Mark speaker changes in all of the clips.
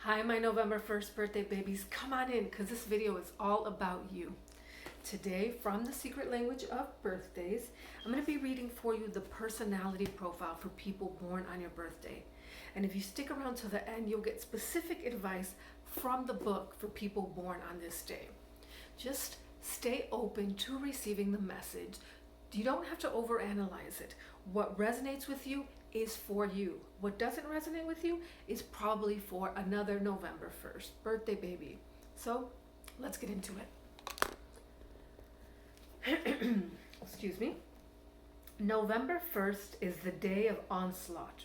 Speaker 1: Hi, my November 1st birthday babies. Come on in because this video is all about you. Today, from the Secret Language of Birthdays, I'm going to be reading for you the personality profile for people born on your birthday. And if you stick around to the end, you'll get specific advice from the book for people born on this day. Just stay open to receiving the message. You don't have to overanalyze it. What resonates with you is for you. What doesn't resonate with you is probably for another November 1st birthday baby. So let's get into it. Excuse me. November 1st is the day of onslaught.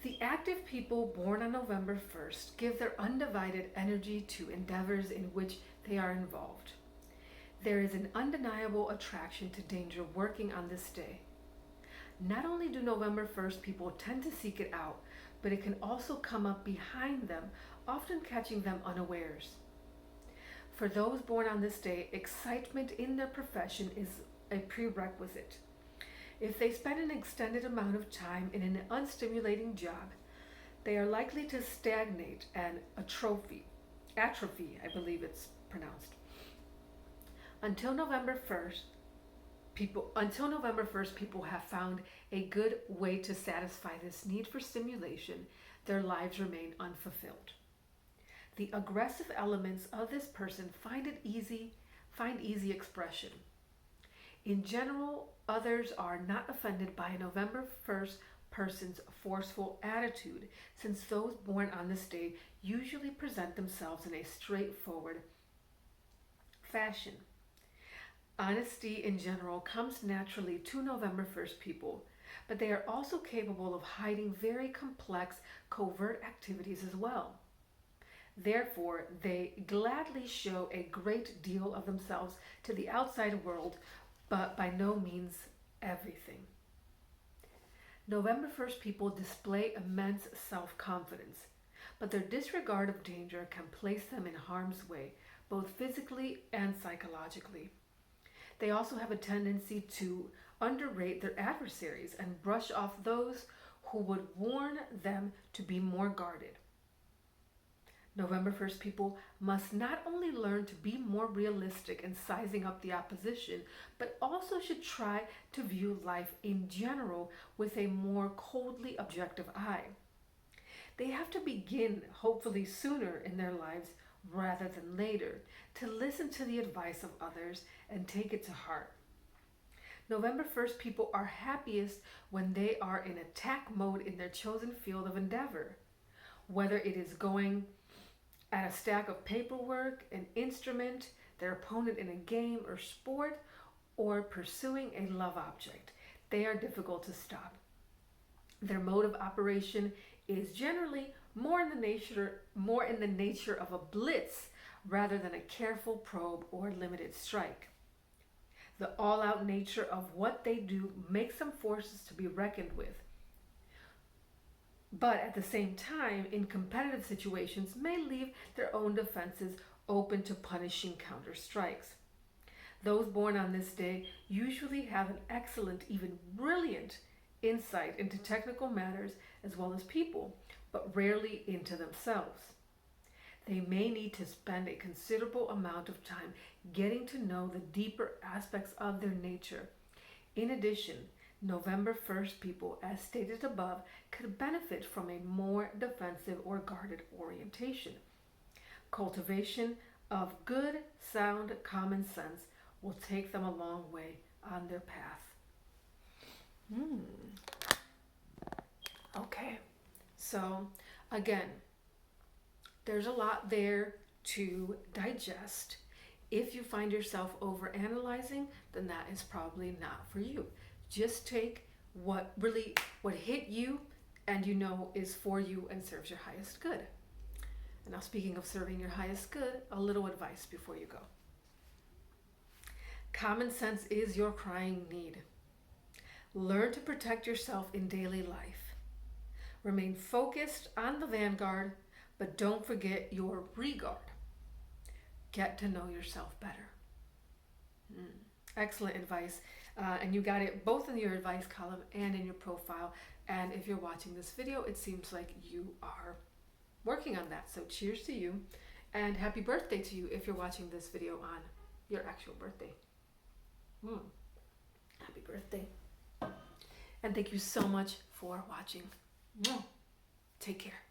Speaker 1: The active people born on November 1st give their undivided energy to endeavors in which they are involved. There is an undeniable attraction to danger working on this day. Not only do November 1st people tend to seek it out, but it can also come up behind them, often catching them unawares. For those born on this day, excitement in their profession is a prerequisite. If they spend an extended amount of time in an unstimulating job, they are likely to stagnate and atrophy, I believe it's pronounced. Until November 1st, people have found a good way to satisfy this need for stimulation. Their lives remain unfulfilled. The aggressive elements of this person find easy expression. In general, others are not offended by a November 1st person's forceful attitude, since those born on this day usually present themselves in a straightforward fashion. Honesty in general comes naturally to November 1st people, but they are also capable of hiding very complex, covert activities as well. Therefore, they gladly show a great deal of themselves to the outside world, but by no means everything. November 1st people display immense self-confidence, but their disregard of danger can place them in harm's way, both physically and psychologically. They also have a tendency to underrate their adversaries and brush off those who would warn them to be more guarded. November 1st people must not only learn to be more realistic in sizing up the opposition, but also should try to view life in general with a more coldly objective eye. They have to begin, hopefully sooner in their lives rather than later, to listen to the advice of others and take it to heart. November 1st people are happiest when they are in attack mode in their chosen field of endeavor, whether it is going at a stack of paperwork, an instrument, their opponent in a game or sport, or pursuing a love object. They are difficult to stop. Their mode of operation is generally more in the nature of a blitz rather than a careful probe or limited strike. The all-out nature of what they do makes them forces to be reckoned with, but at the same time, in competitive situations, may leave their own defenses open to punishing counter strikes. Those born on this day usually have an excellent, even brilliant insight into technical matters as well as people, but rarely into themselves. They may need to spend a considerable amount of time getting to know the deeper aspects of their nature. In addition, November 1st people, as stated above, could benefit from a more defensive or guarded orientation. Cultivation of good, sound common sense will take them a long way on their path. Okay, so again, there's a lot there to digest. If you find yourself overanalyzing, then that is probably not for you. Just take what hit you and you know is for you and serves your highest good. And now, speaking of serving your highest good, a little advice before you go. Common sense is your crying need. Learn to protect yourself in daily life. Remain focused on the vanguard, but don't forget your regard. Get to know yourself better. Excellent advice. And you got it both in your advice column and in your profile. And if you're watching this video, it seems like you are working on that. So cheers to you, and happy birthday to you if you're watching this video on your actual birthday. Happy birthday. And thank you so much for watching. Take care.